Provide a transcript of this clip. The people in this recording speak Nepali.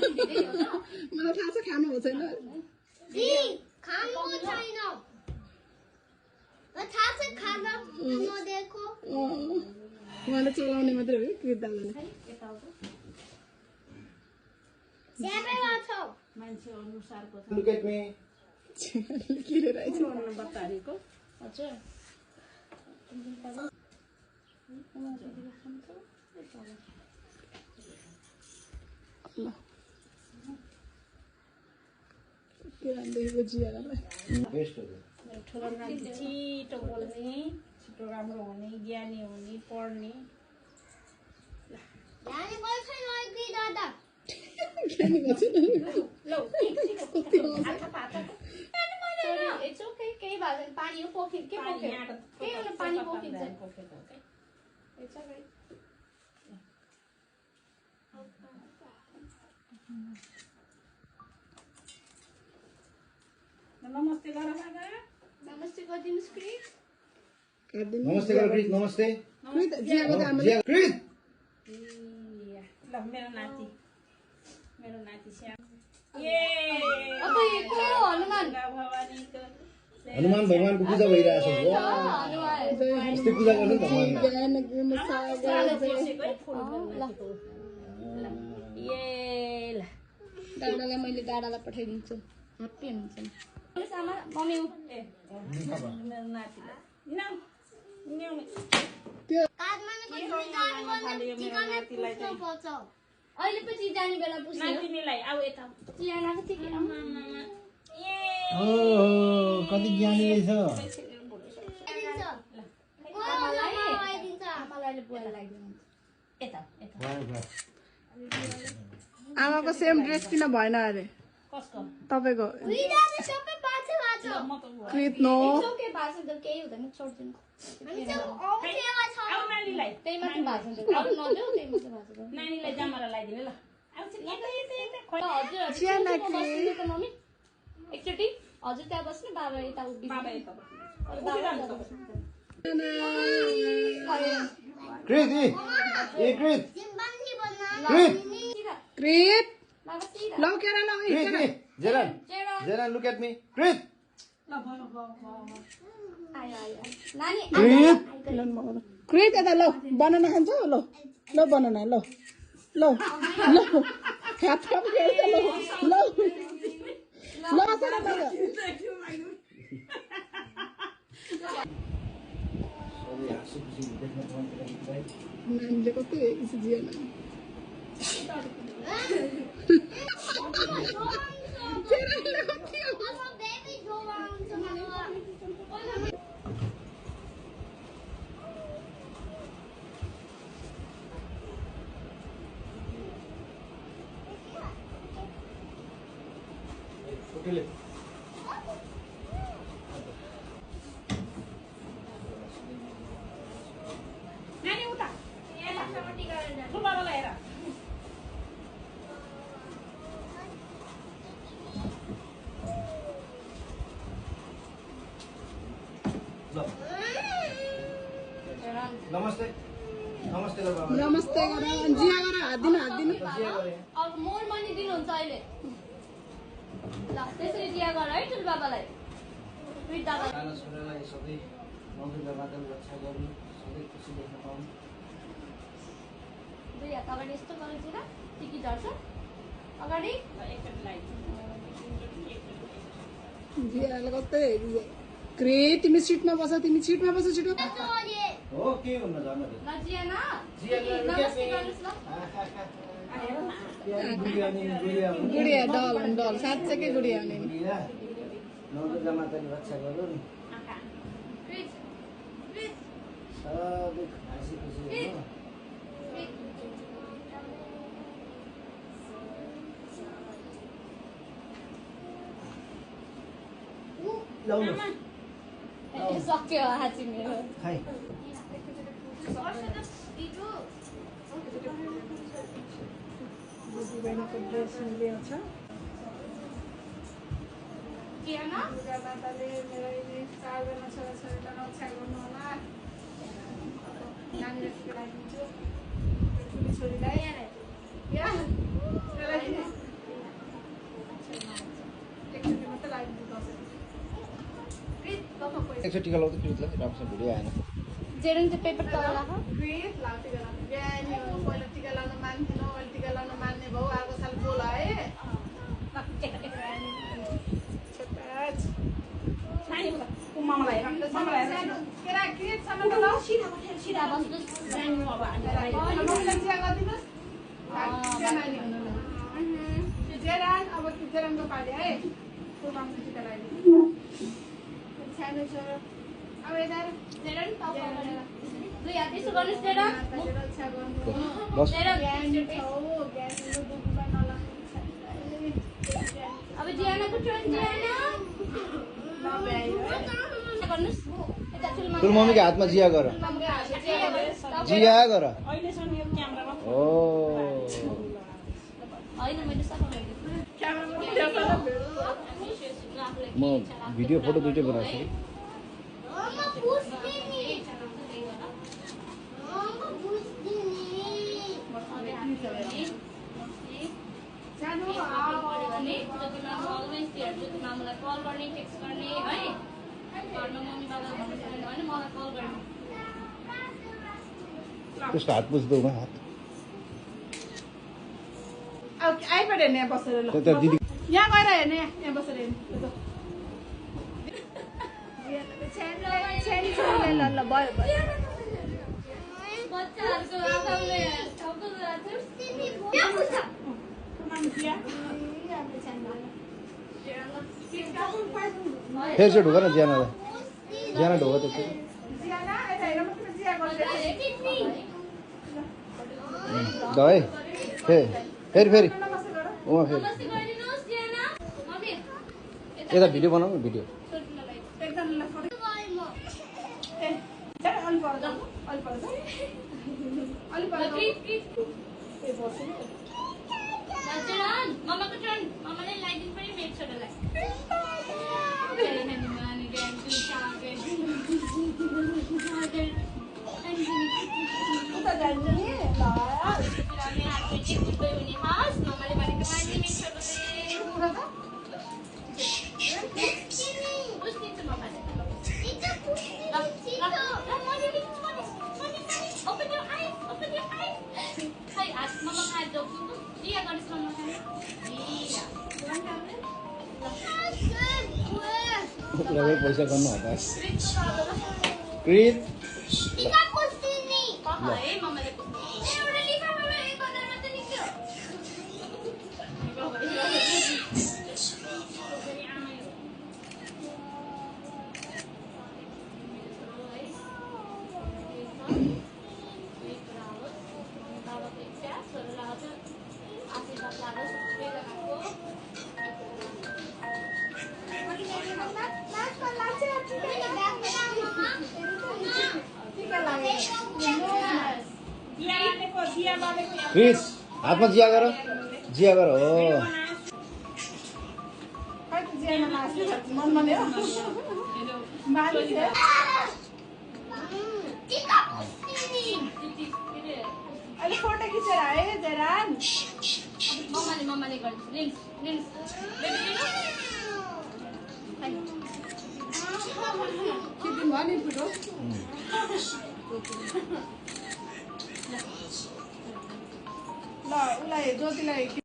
मलाई थाहा छ खानु हो छैन उहाँले चलाउने मात्रै हो कृत दादाले मान्छे अनुसारको Look at me. के रे रहेछ बच्चाहरूको हजुर ल के रान्दैको जियालाई Best of it. ठुलो मान्छे छिटो बोल्ने छिटो राम्रो हुने ज्ञानी हुने पढ्ने ज्ञानी भएको छैन लौ इट्स ओके केही भएको पानी हो पोखिन्छ के पोख्यो केही होला पानी पोखिन्छ इट्स ओके नमस्ते गर बाबा नमस्ते गरिदिनुस् क्रिस Namaste, Chris. Namaste. जियाको त आमा Chris. ल मेरो नाति श्याम ये अब यो को हनुमान भवानीको हनुमान भगवानको पूजा भइरहेछ हो यस्तै पूजा गर्नु भगवान ये ल डाडालाई मैले डाडालाई पठाइदिन्छु ह्याप्पी हुन्छ आमा मम्मी मेरो नातिलाई नाउ न्याउ अहिले पछि जाने बेला पुग्छ नातिनीलाई आऊ यता चियानाको थियो कि ओ कति ज्ञानी रहेछ आमालाई बुवा लाग्दैन यता यता आमाको सेम ड्रेस किन भएन अरे कसको तपाईको ल म त कृत नो ओके भाषण त केही हुँदैन छोड्दिनु आऊ नानीलाई त्यही माथि भाषण त अब नदेऊ त्यही माथि भाषण नानीलाई जामरा लगाइदिनु ल आऊ चाहिँ यता यता यता हजुर चियाना बस्नु त मम्मी एकचोटि हजुर त्यहाँ बस्नु बाबा यता उभिनु बाबा यता कृत ए कृत कृत कृत बाबा सिधा लौ केरा लौ कृत जेरन जेरन लुक एट मी कृत ल भयो आयो आयो नानी कृत कृत यता लौ बनाना खान्छौ लौ लौ बनाना लौ लौ लौ खाता पनि खेल्छ लौ लौ लौ सर नानीले कति हेरेको जिएन Okay. नानी उता बाबालाई हेर नमस्ते नमस्ते ल बाबा नमस्ते गर जिया गर हात दिनु अब मोर मनी दिनुहुन्छ अहिले ल त्यसरी दिया गर है ठुलो बाबालाई साना छोरालाई सधैँ मन्दिरबाट रक्षा गर्नु सधैँ खुसी देख्न पाउनु दुई हात अगाडि यस्तो गरेर र टिकी झर्छ अगाडि जियाले कतै हेरियो कृत तिमी सिटमा बस तिमी सिटमा बस छिटो हो के हुन झन् ल जियाना जियाना नमस्ते गर्नुस् ल गुडिया डल साँच्चैकै गुडिया हुने नि नौदुर्गा माताले रक्षा गरौँ नि सबै हाँसी खुसी हुनु सक्यो हाची मेरो खाइ दिदीबहिनीको ड्रेस ल्याउँछ दुर्गा माताले मेरो यिनी 4 जना छोराछोरीलाई रक्षा गर्नु होला नानीलाई टिका लगाइदिन्छु ठुली छोरीलाई एकचोटि टिका लाउँदै क्रितलाई राम्रोसँग भिडियो आएन जेरन चाहिँ पेपर तल राख क्रित लाउ टिका लाउनु बिहानी हो पहिला टिका लाउन मान्थेन अहिले टिका लाउन मान्ने भाउ अर्को साल बोला है केरा क्रित सँग लाउ सिधा बस्नुहोस् जानु अब हामी नमस्कार चिया गरिदिनुहोस् जेरान अब जेरानको पाले है प्रोग्रामको टिका लगाइदिनु सानो छ अब यता जेरन दुई हात यसो गर्नुहोस् जेरन बस अब जियानाको टर्न जियाना गर्नुहोस् यता चुलमा तुल मम्मीको हातमा जिया गर जिया गर ओ होइन मैले सफा म भिडियो फोटो दुइटै बनाउँछु मामुलाई कल गर्ने टेक्स्ट गर्ने है घरमा मम्मी बाबा भन्नु छैन भने मलाई कल गर्ने त्यसको हात पुछ्दौ न हात अब आइपड हेर्ने यहाँ बसेर ल त्यता दिदी यहाँ गएर हेर्ने यहाँ बसेर हेर्ने ल ल भयो बच्चाहरूको आफूले फेरि चाहिँ ढोका न ज्यानालाई ज्याना ढोका त जियाना यता हेर मात्र जिया गरेर ल है फेरि फेरि नमस्ते गर उहाँ फेरि नमस्ते गरिदिनुहोस् जियाना मम्मी यता भिडियो बनाऊ न भिडियो एकदम ल ए जरा अलि पर्छ अलि पर्छ अलि पर्छ ए बस्नु नजरन मम्माको टर्न मम्माले लाइदिनु पर्यो मेरो छोरालाई उता जान्छ नि ल मम्माले भनेको मान्ने मेरो छोराले पुरा त बुझ्दिन्छ मम्माले Open your eyes. Open your eyes. Hey, ask Mama ka dog. Dia ganis Mama ka. Dia. उसलाई पैसा गर्नु होला क्रित Ika pustini. Papa, Mama le pustini. Udah lika Mama eko darma te nikyo. क्रित हातमा जिया गर जिया गर हो खै त जियाना मासु मनमा नि हो मान्छे अहिले फोटो खिचेर आए जेरान Mama le गर्छ लिन्स लिन्स बेबी लिनु खिचिदिनु भयो नि फोटो ल उसलाई ज्योतिलाई